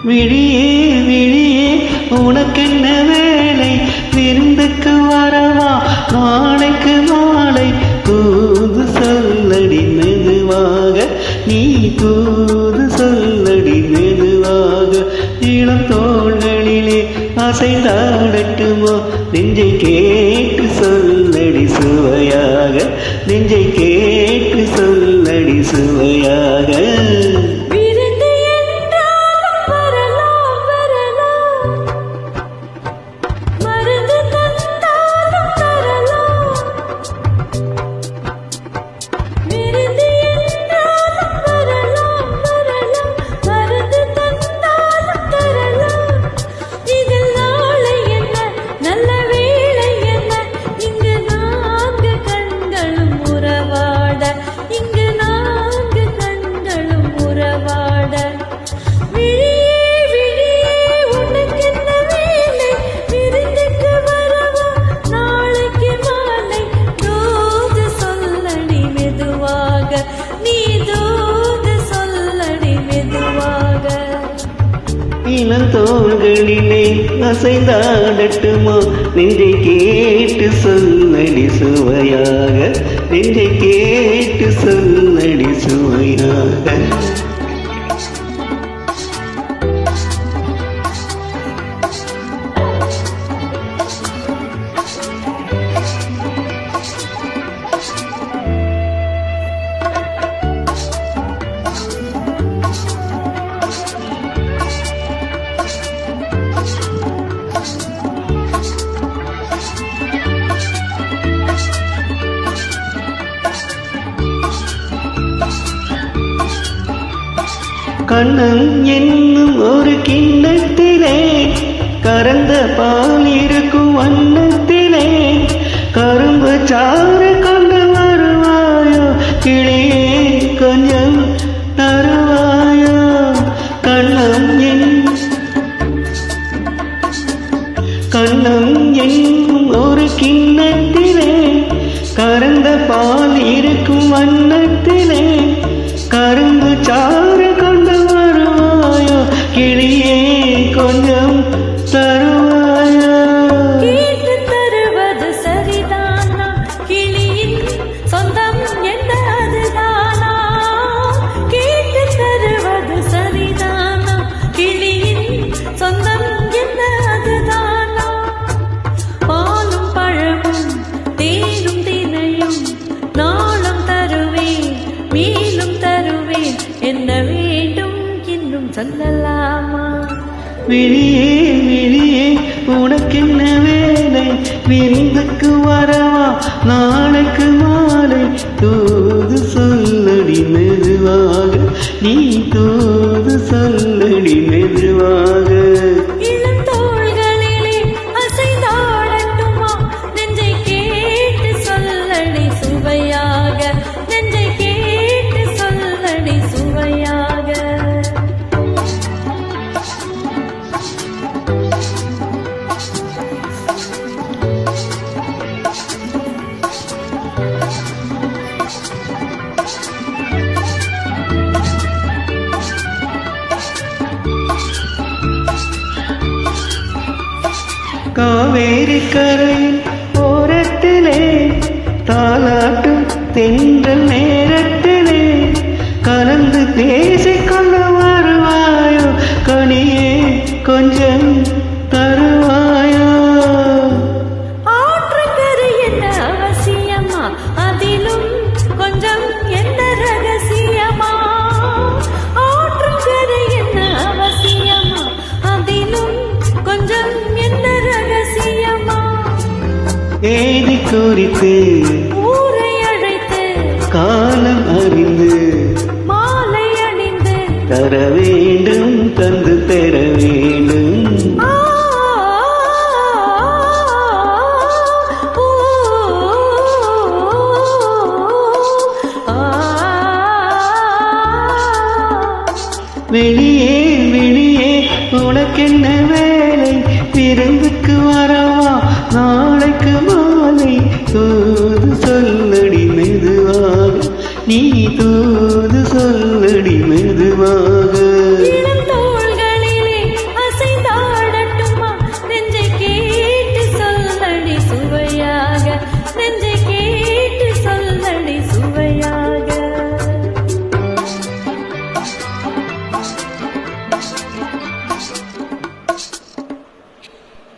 விழியே விழியே உனக்கென்ன வேலை, விருந்துக்கு வரவா நாளைக்கு மாலை, தூது சொல்லடி மெதுவாக, நீ தூது சொல்லடி மெதுவாக, இளம் தோள்களிலே அசைந்தாடட்டுமோ, நெஞ்சை கேட்டு சொல்லடி சுவையாக, நெஞ்சை கேட்டு சொல்லடி சுவையாக. இளந்தோள்களிலே அசைந்தாடட்டுமோ, நெஞ்சை கேட்டு சொல்லடி சுவையாக, நெஞ்சை கேட்டு சொல்லடி சுவையாக. கண்ணம் என்னும் ஒரு கிண்ணத்திலே கறந்த பால் இருக்கும் வண்ணத்திலே, கரும்பு சாறு கொண்டு வருவாயோ, கிளியே கொஞ்சம் தருவாயோ. கண்ணம் என்னும் ஒரு கிண்ணத்திலே கறந்த பால் இருக்கும் வண்ணத்திலே, கரும்பு சாறு கொண்டு வருவாயோ, கிளியே கொஞ்சம் தருவாயோ. கேட்டு தருவது சரிதானா, கிளியின் சொந்தம் என்ன அதுதானா, கேட்டு தருவது சரிதானா, கிளியின் சொந்தம் என்ன அதுதானா. பாலும் பழமும் தேனும் தினையும் நாளும் தருவேன், மேலும் தருவேன், என்ன வேண்டும் இன்னும் சொல்லலாமா. விழியே விழியே உனக்கென்ன வேலை, விருந்துக்கு வரவா நாளைக்கு மாலை, தூது சொல்லடி மெதுவாக, நீ தூது சொல்லடி மெதுவாக. காவேரி கரையின் ஓரத்திலே தாலாட்டும் தென்றல் நேரத்திலே, கலந்து பேசிக்கொண்டு வருவாயோ, கனியே கொஞ்சம் தருவாயோ. ஆற்றங்கரை என்ன அவசியமா, அதிலும் கொஞ்சம் என்ன ரகசியமா, ஆற்றங்கரை என்ன அவசியமா, அதிலும் கொஞ்சம் என்ன ரகசியமா. ஏதி குறித்து ஊரை அழைத்து, காலம் அறிந்து, மாலை அணிந்து, தர வேண்டும் தந்து பெற வேண்டும். வெளியே வெளியே உனக்கென்ன வேலை, விருந்துக்கு வரவா நாளைக்கு மாலை, தூது சொல்லடி மெதுவாக